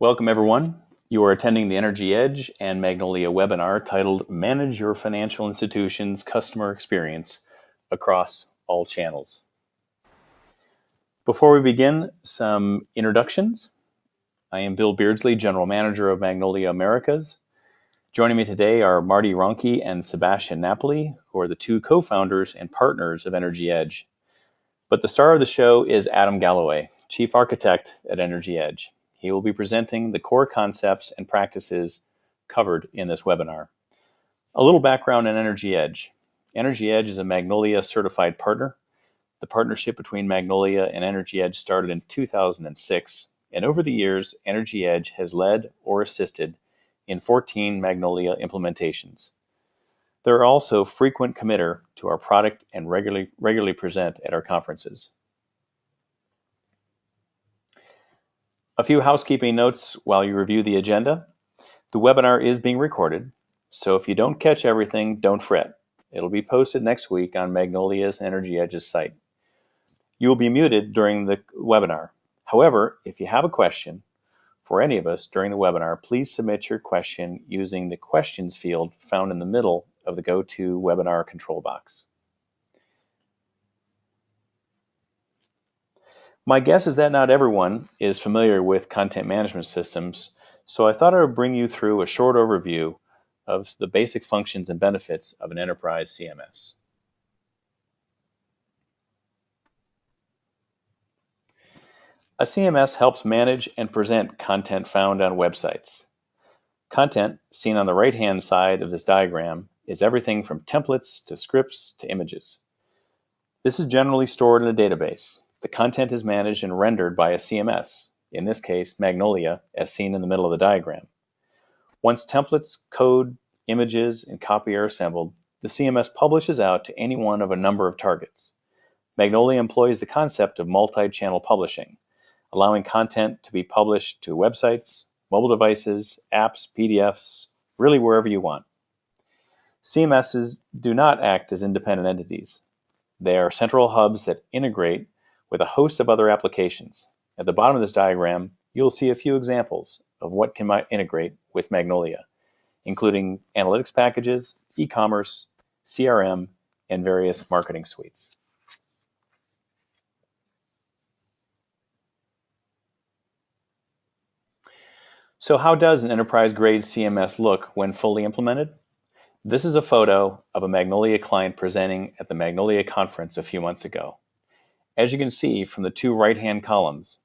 Welcome everyone. You are attending the NRG Edge and Magnolia webinar titled Manage Your Financial Institution's Customer Experience Across All Channels. Before we begin, some introductions. I am Bill Beardsley, General Manager of Magnolia Americas. Joining me today are Marty Ronke and Sebastian Napoli, who are the two co-founders and partners of NRG Edge. But the star of the show is Adam Galloway, Chief Architect at NRG Edge. He will be presenting the core concepts and practices covered in this webinar. A little background on NRG Edge. NRG Edge is a Magnolia certified partner. The partnership between Magnolia and NRG Edge started in 2006, and over the years, NRG Edge has led or assisted in 14 Magnolia implementations. They're also frequent committer to our product and regularly present at our conferences. A few housekeeping notes while you review the agenda. The webinar is being recorded, so if you don't catch everything, don't fret. It'll be posted next week on Magnolia's NRG Edge's site. You will be muted during the webinar. However, if you have a question for any of us during the webinar, please submit your question using the questions field found in the middle of the GoToWebinar control box. My guess is that not everyone is familiar with content management systems, so I thought I would bring you through a short overview of the basic functions and benefits of an enterprise CMS. A CMS helps manage and present content found on websites. Content, seen on the right-hand side of this diagram, is everything from templates to scripts to images. This is generally stored in a database. The content is managed and rendered by a CMS, in this case, Magnolia, as seen in the middle of the diagram. Once templates, code, images, and copy are assembled, the CMS publishes out to any one of a number of targets. Magnolia employs the concept of multi-channel publishing, allowing content to be published to websites, mobile devices, apps, PDFs, really wherever you want. CMSs do not act as independent entities. They are central hubs that integrate with a host of other applications. At the bottom of this diagram, you'll see a few examples of what can integrate with Magnolia, including analytics packages, e-commerce, CRM, and various marketing suites. So how does an enterprise-grade CMS look when fully implemented? This is a photo of a Magnolia client presenting at the Magnolia conference a few months ago. As you can see from the two right-hand columns,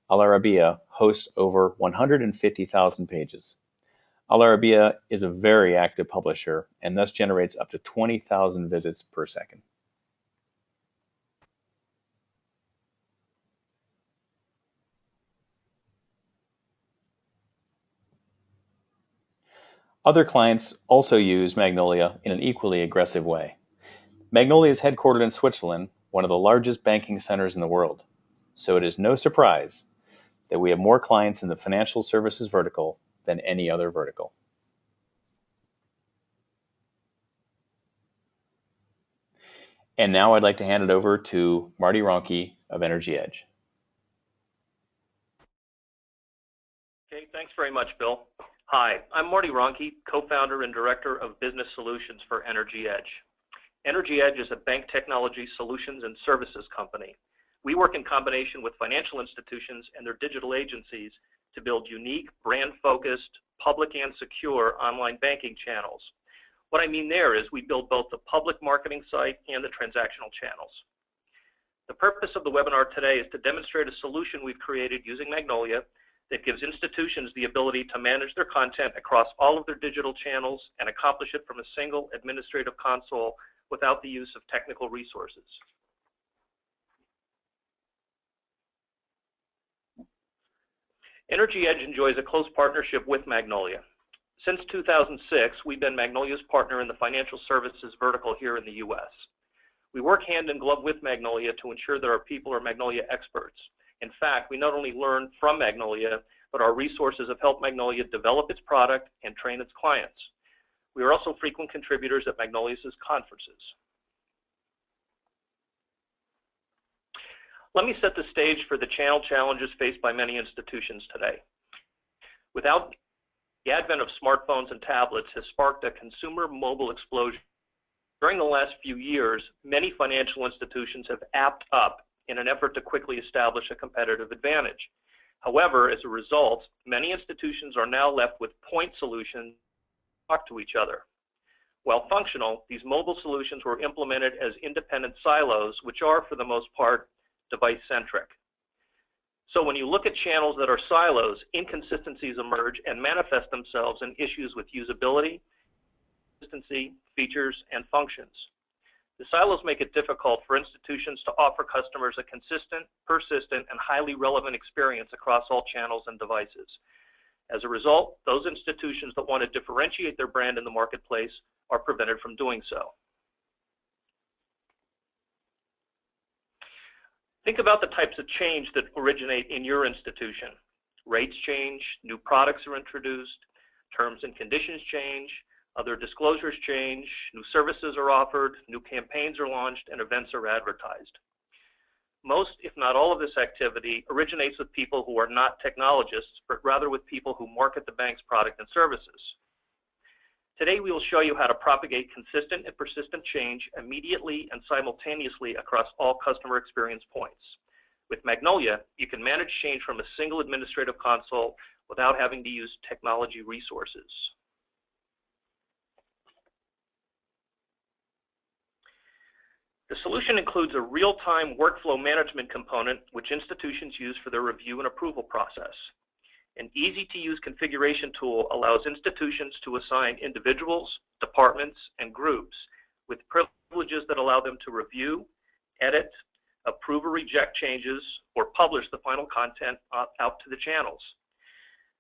Al Arabiya hosts over 150,000 pages. Al Arabiya is a very active publisher and thus generates up to 20,000 visits per second. Other clients also use Magnolia in an equally aggressive way. Magnolia is headquartered in Switzerland, one of the largest banking centers in the world. So it is no surprise that we have more clients in the financial services vertical than any other vertical. And now I'd like to hand it over to Marty Ronke of NRG Edge. Okay, thanks very much, Bill. Hi, I'm Marty Ronke, co-founder and director of business solutions for NRG Edge. NRG Edge is a bank technology solutions and services company. We work in combination with financial institutions and their digital agencies to build unique, brand-focused, public and secure online banking channels. What I mean there is we build both the public marketing site and the transactional channels. The purpose of the webinar today is to demonstrate a solution we've created using Magnolia that gives institutions the ability to manage their content across all of their digital channels and accomplish it from a single administrative console without the use of technical resources. NRG Edge enjoys a close partnership with Magnolia. Since 2006, we've been Magnolia's partner in the financial services vertical here in the US. We work hand in glove with Magnolia to ensure that our people are Magnolia experts. In fact, we not only learn from Magnolia, but our resources have helped Magnolia develop its product and train its clients. We are also frequent contributors at Magnolia's conferences. Let me set the stage for the channel challenges faced by many institutions today. Without the advent of smartphones and tablets has sparked a consumer mobile explosion. During the last few years, many financial institutions have apped up in an effort to quickly establish a competitive advantage. However, as a result, many institutions are now left with point solutions that talk to each other. While functional, these mobile solutions were implemented as independent silos, which are, for the most part, device-centric. So when you look at channels that are silos, inconsistencies emerge and manifest themselves in issues with usability, consistency, features, and functions. The silos make it difficult for institutions to offer customers a consistent, persistent, and highly relevant experience across all channels and devices. As a result, those institutions that want to differentiate their brand in the marketplace are prevented from doing so. Think about the types of change that originate in your institution. Rates change, new products are introduced, terms and conditions change, other disclosures change, new services are offered, new campaigns are launched, and events are advertised. Most, if not all of this activity originates with people who are not technologists, but rather with people who market the bank's product and services. Today, we will show you how to propagate consistent and persistent change immediately and simultaneously across all customer experience points. With Magnolia, you can manage change from a single administrative console without having to use technology resources. The solution includes a real-time workflow management component which institutions use for their review and approval process. An easy-to-use configuration tool allows institutions to assign individuals, departments, and groups with privileges that allow them to review, edit, approve or reject changes, or publish the final content out to the channels.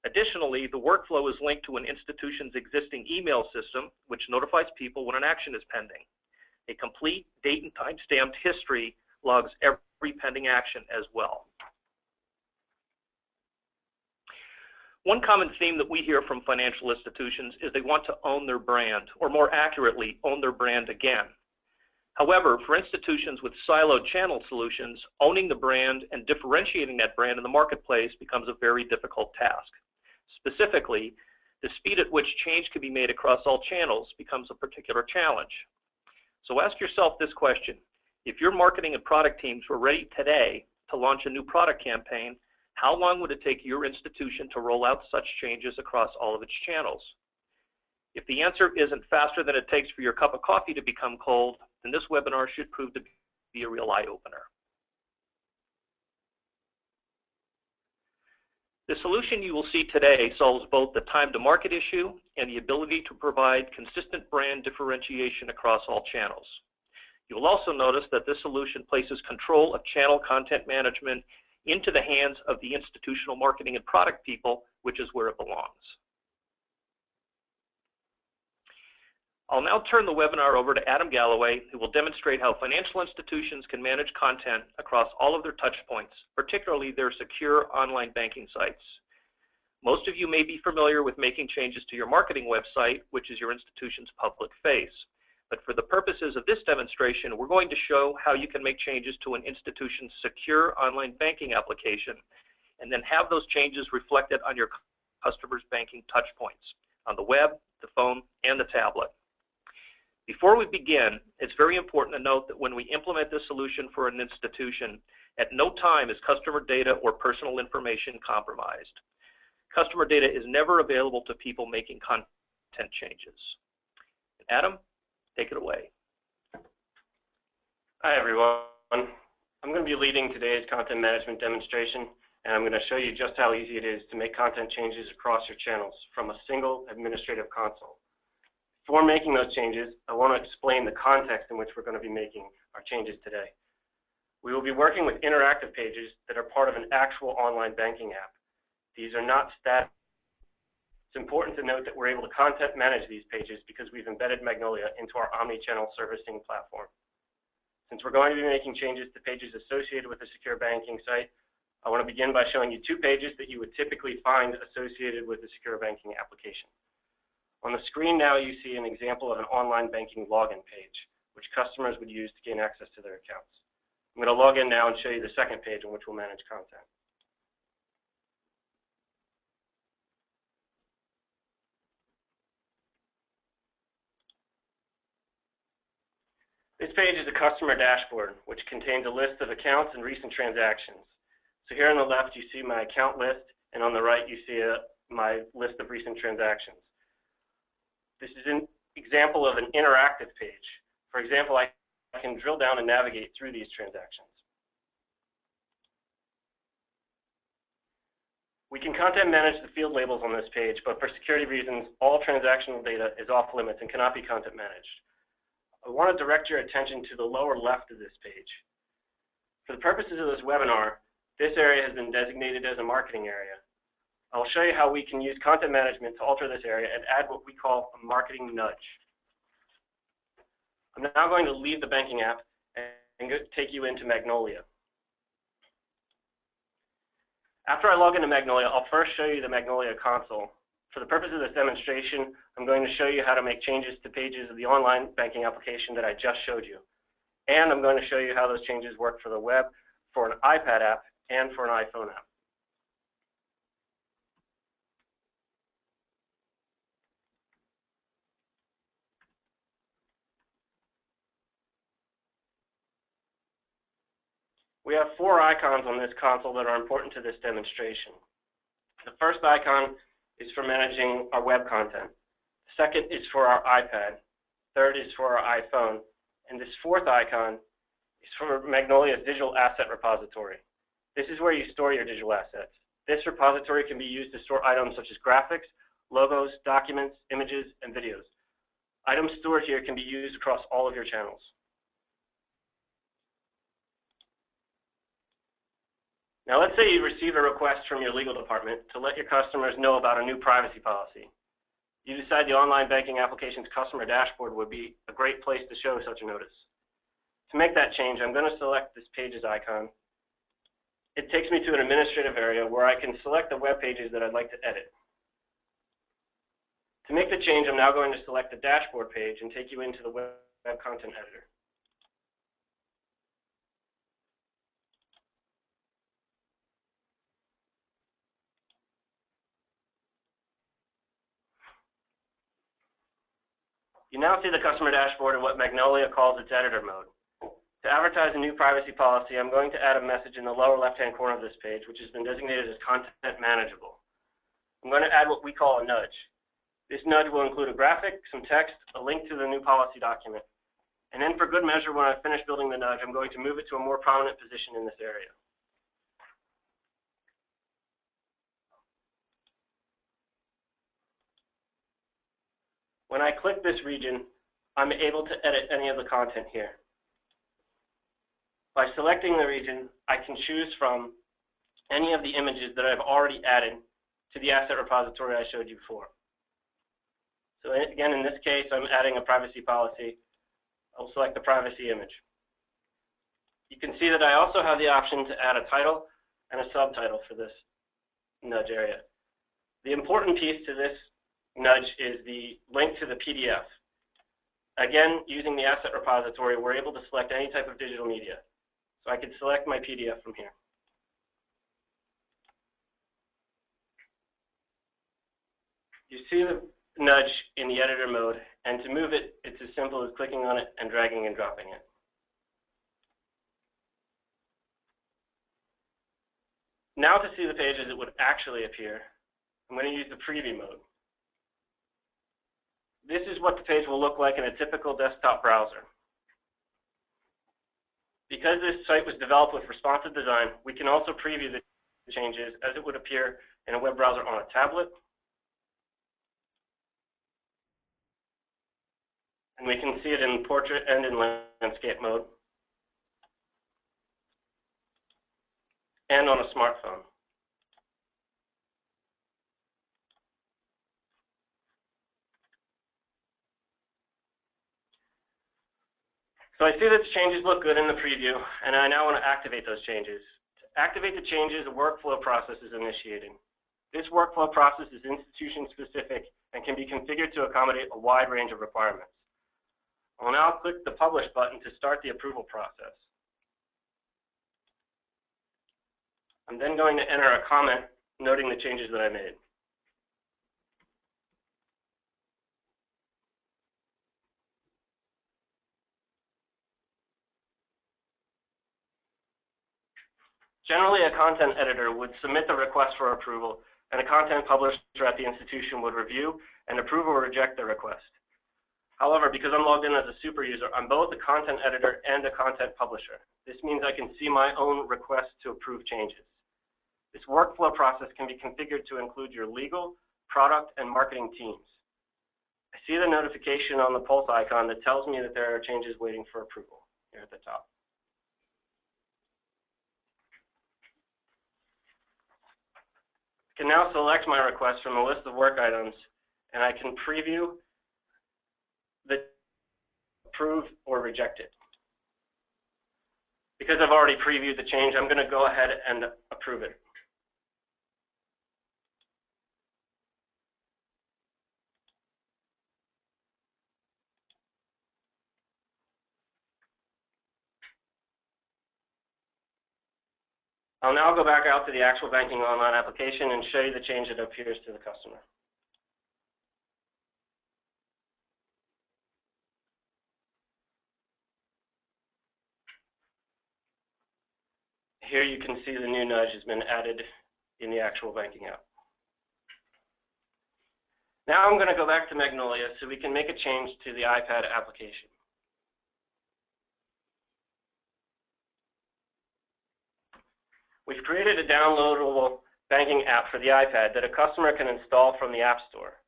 Additionally, the workflow is linked to an institution's existing email system, which notifies people when an action is pending. A complete date and time-stamped history logs every pending action as well. One common theme that we hear from financial institutions is they want to own their brand, or more accurately, own their brand again. However, for institutions with siloed channel solutions, owning the brand and differentiating that brand in the marketplace becomes a very difficult task. Specifically, the speed at which change can be made across all channels becomes a particular challenge. So ask yourself this question: if your marketing and product teams were ready today to launch a new product campaign, how long would it take your institution to roll out such changes across all of its channels? If the answer isn't faster than it takes for your cup of coffee to become cold, then this webinar should prove to be a real eye-opener. The solution you will see today solves both the time to market issue and the ability to provide consistent brand differentiation across all channels. You will also notice that this solution places control of channel content management into the hands of the institutional marketing and product people, which is where it belongs. I'll now turn the webinar over to Adam Galloway, who will demonstrate how financial institutions can manage content across all of their touch points, particularly their secure online banking sites. Most of you may be familiar with making changes to your marketing website, which is your institution's public face. But for the purposes of this demonstration, we're going to show how you can make changes to an institution's secure online banking application, and then have those changes reflected on your customers' banking touch points on the web, the phone, and the tablet. Before we begin, it's very important to note that when we implement this solution for an institution, at no time is customer data or personal information compromised. Customer data is never available to people making content changes. Adam, take it away. Hi, everyone. I'm going to be leading today's content management demonstration, and I'm going to show you just how easy it is to make content changes across your channels from a single administrative console. Before making those changes, I want to explain the context in which we're going to be making our changes today. We will be working with interactive pages that are part of an actual online banking app. These are not static. It's important to note that we're able to content manage these pages because we've embedded Magnolia into our omni-channel servicing platform. Since we're going to be making changes to pages associated with a secure banking site, I want to begin by showing you two pages that you would typically find associated with a secure banking application. On the screen now, you see an example of an online banking login page, which customers would use to gain access to their accounts. I'm going to log in now and show you the second page on which we'll manage content. This page is a customer dashboard, which contains a list of accounts and recent transactions. So here on the left, you see my account list, and on the right, you see my list of recent transactions. This is an example of an interactive page. For example, I can drill down and navigate through these transactions. We can content manage the field labels on this page, but for security reasons, all transactional data is off limits and cannot be content managed. I want to direct your attention to the lower left of this page. For the purposes of this webinar, this area has been designated as a marketing area. I'll show you how we can use content management to alter this area and add what we call a marketing nudge. I'm now going to leave the banking app and take you into Magnolia. After I log into Magnolia, I'll first show you the Magnolia console. For the purpose of this demonstration, I'm going to show you how to make changes to pages of the online banking application that I just showed you. And I'm going to show you how those changes work for the web, for an iPad app, and for an iPhone app. We have 4 icons on this console that are important to this demonstration. The first icon is for managing our web content. The second is for our iPad. Third is for our iPhone. And this fourth icon is for Magnolia's digital asset repository. This is where you store your digital assets. This repository can be used to store items such as graphics, logos, documents, images, and videos. Items stored here can be used across all of your channels. Now let's say you receive a request from your legal department to let your customers know about a new privacy policy. You decide the online banking application's customer dashboard would be a great place to show such a notice. To make that change, I'm going to select this pages icon. It takes me to an administrative area where I can select the web pages that I'd like to edit. To make the change, I'm now going to select the dashboard page and take you into the web content editor. You now see the customer dashboard in what Magnolia calls its editor mode. To advertise a new privacy policy, I'm going to add a message in the lower left-hand corner of this page, which has been designated as content manageable. I'm going to add what we call a nudge. This nudge will include a graphic, some text, a link to the new policy document. And then for good measure, when I finish building the nudge, I'm going to move it to a more prominent position in this area. When I click this region, I'm able to edit any of the content here. By selecting the region, I can choose from any of the images that I've already added to the asset repository I showed you before. So again, in this case, I'm adding a privacy policy. I'll select the privacy image. You can see that I also have the option to add a title and a subtitle for this nudge area. The important piece to this nudge is the link to the PDF. Again, using the asset repository, we're able to select any type of digital media. So I could select my PDF from here. You see the nudge in the editor mode, and to move it, it's as simple as clicking on it and dragging and dropping it. Now to see the page as it would actually appear, I'm going to use the preview mode. This is what the page will look like in a typical desktop browser. Because this site was developed with responsive design, we can also preview the changes as it would appear in a web browser on a tablet. And we can see it in portrait and in landscape mode. And on a smartphone. So I see that the changes look good in the preview, and I now want to activate those changes. To activate the changes, a workflow process is initiated. This workflow process is institution-specific and can be configured to accommodate a wide range of requirements. I'll now click the Publish button to start the approval process. I'm then going to enter a comment noting the changes that I made. Generally, a content editor would submit the request for approval, and a content publisher at the institution would review and approve or reject the request. However, because I'm logged in as a super user, I'm both a content editor and a content publisher. This means I can see my own requests to approve changes. This workflow process can be configured to include your legal, product, and marketing teams. I see the notification on the pulse icon that tells me that there are changes waiting for approval here at the top. I can now select my request from a list of work items, and I can preview the approve or reject it. Because I've already previewed the change, I'm going to go ahead and approve it. I'll now go back out to the actual Banking Online application and show you the change that appears to the customer. Here you can see the new nudge has been added in the actual banking app. Now I'm going to go back to Magnolia so we can make a change to the iPad application. We've created a downloadable banking app for the iPad that a customer can install from the App Store.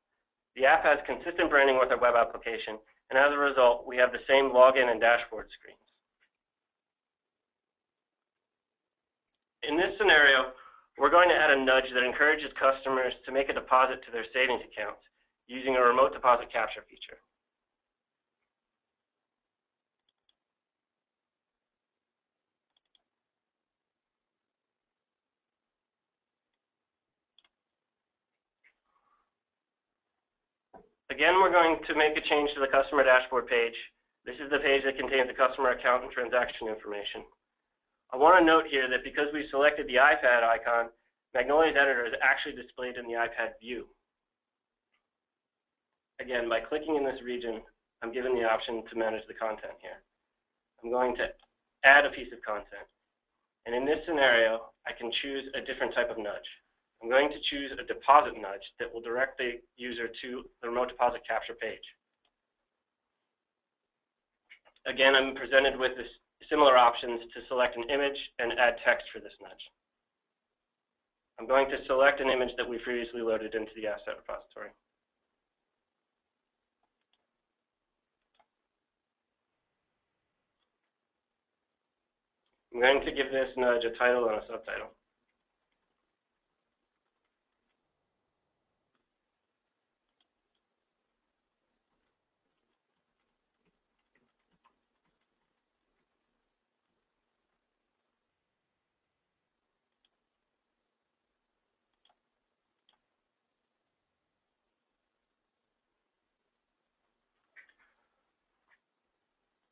The app has consistent branding with our web application, and as a result, we have the same login and dashboard screens. In this scenario, we're going to add a nudge that encourages customers to make a deposit to their savings accounts using a remote deposit capture feature. Again, we're going to make a change to the customer dashboard page. This is the page that contains the customer account and transaction information. I want to note here that because we selected the iPad icon, Magnolia's editor is actually displayed in the iPad view. Again, by clicking in this region, I'm given the option to manage the content here. I'm going to add a piece of content. And in this scenario, I can choose a different type of nudge. I'm going to choose a deposit nudge that will direct the user to the remote deposit capture page. Again, I'm presented with similar options to select an image and add text for this nudge. I'm going to select an image that we previously loaded into the asset repository. I'm going to give this nudge a title and a subtitle.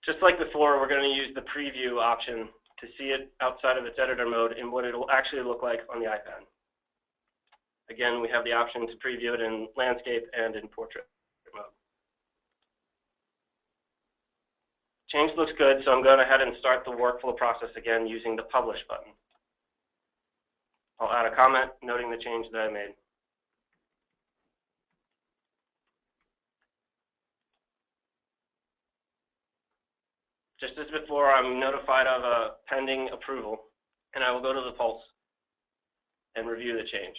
Just like before, we're going to use the preview option to see it outside of its editor mode and what it will actually look like on the iPad. Again, we have the option to preview it in landscape and in portrait mode. Change looks good, so I'm going ahead and start the workflow process again using the Publish button. I'll add a comment noting the change that I made. Just as before, I'm notified of a pending approval, and I will go to the Pulse and review the change.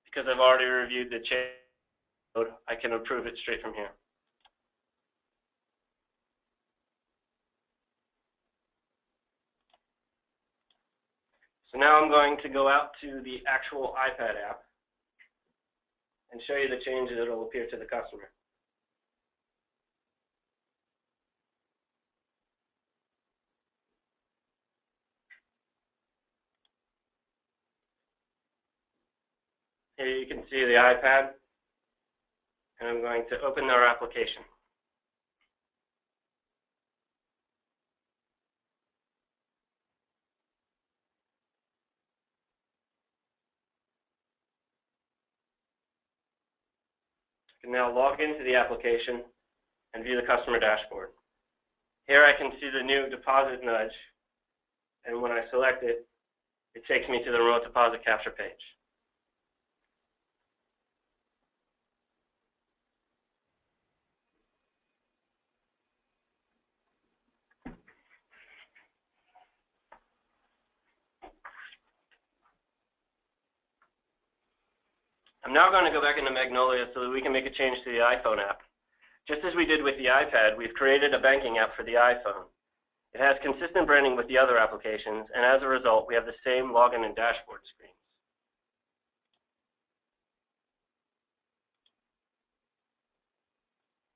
Because I've already reviewed the change, I can approve it straight from here. So now I'm going to go out to the actual iPad app and show you the changes that will appear to the customer. Here you can see the iPad, and I'm going to open our application. I can now log into the application and view the customer dashboard. Here I can see the new deposit nudge And when I select it, it takes me to the remote deposit capture page. I'm now going to go back into Magnolia so that we can make a change to the iPhone app. Just as we did with the iPad, we've created a banking app for the iPhone. It has consistent branding with the other applications, and as a result, we have the same login and dashboard screens.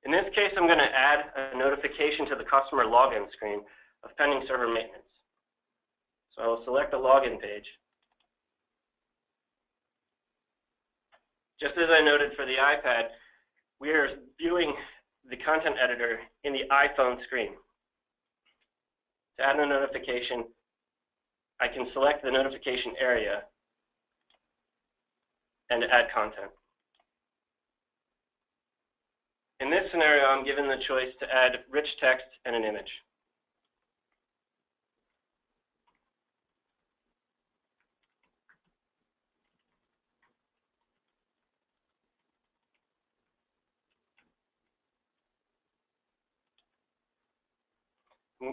In this case, I'm going to add a notification to the customer login screen of pending server maintenance. So I'll select the login page. Just as I noted for the iPad, we are viewing the content editor in the iPhone screen. To add a notification, I can select the notification area and add content. In this scenario, I'm given the choice to add rich text and an image.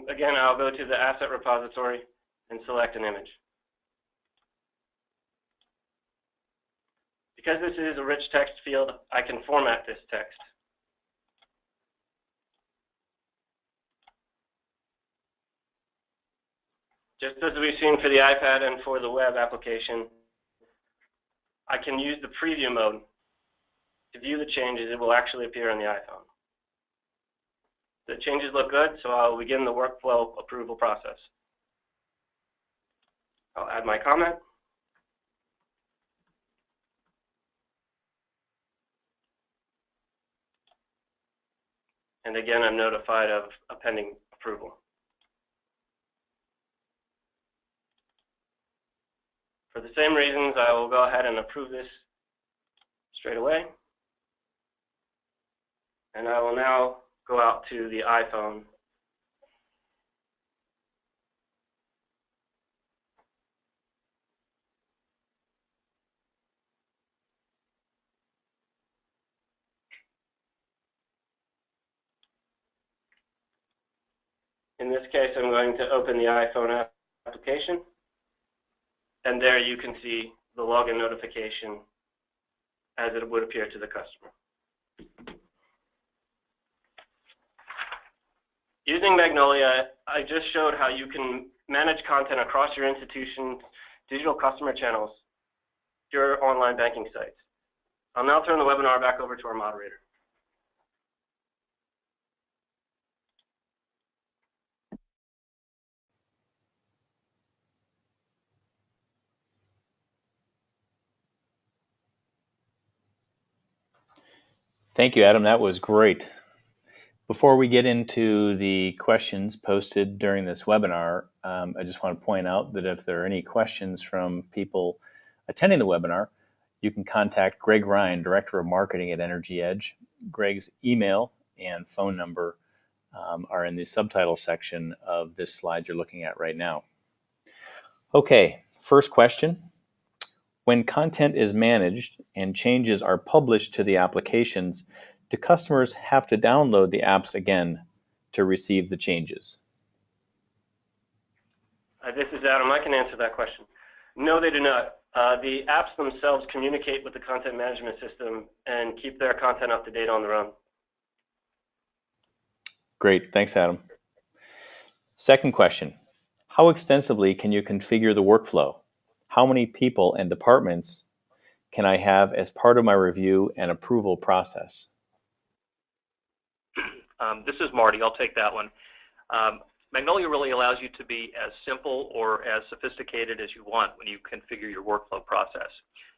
Again, I'll go to the asset repository and select an image. Because this is a rich text field, I can format this text. Just as we've seen for the iPad and for the web application, I can use the preview mode to view the changes. It will actually appear on the iPhone. The changes look good, so I'll begin the workflow approval process. I'll add my comment. And again, I'm notified of a pending approval. For the same reasons, I will go ahead and approve this straight away. And I will now go out to the iPhone. In this case, I'm going to open the iPhone application. And there you can see the login notification as it would appear to the customer. Using Magnolia, I just showed how you can manage content across your institution's digital customer channels, your online banking sites. I'll now turn the webinar back over to our moderator. Thank you, Adam. That was great. Before we get into the questions posted during this webinar, I just want to point out that if there are any questions from people attending the webinar, you can contact Greg Ryan, Director of Marketing at NRG Edge. Greg's email and phone number are in the subtitle section of this slide you're looking at right now. Okay, first question. When content is managed and changes are published to the applications, do customers have to download the apps again to receive the changes? This is Adam. I can answer that question. No, they do not. The apps themselves communicate with the content management system and keep their content up to date on their own. Great. Thanks, Adam. Second question. How extensively can you configure the workflow? How many people and departments can I have as part of my review and approval process? This is Marty. I'll take that one. Magnolia really allows you to be as simple or as sophisticated as you want when you configure your workflow process.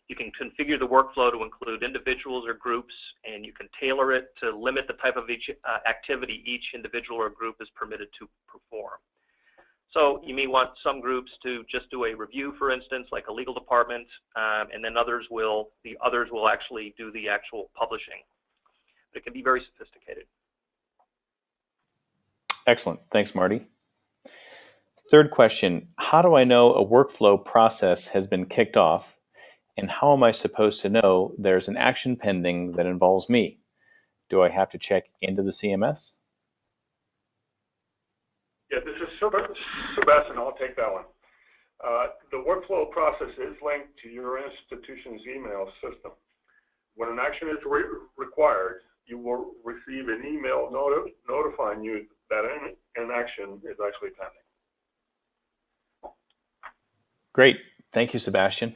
You can configure the workflow to include individuals or groups, and you can tailor it to limit the type of activity each individual or group is permitted to perform. So you may want some groups to just do a review, for instance, like a legal department, and then the others will actually do the actual publishing. But it can be very sophisticated. Excellent. Thanks, Marty. Third question, how do I know a workflow process has been kicked off, and how am I supposed to know there's an action pending that involves me? Do I have to check into the CMS? Yeah, this is Sebastian. I'll take that one. The workflow process is linked to your institution's email system. When an action is required, you will receive an email notifying you that an action is actually pending. Great. Thank you, Sebastian.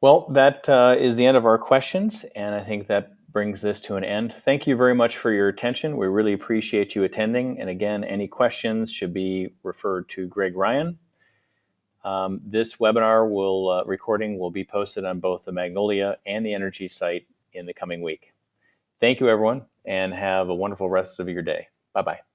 Well, that is the end of our questions, and I think that brings this to an end. Thank you very much for your attention. We really appreciate you attending. And again, any questions should be referred to Greg Ryan. This webinar recording will be posted on both the Magnolia and the NRG site in the coming week. Thank you, everyone, and have a wonderful rest of your day. Bye-bye.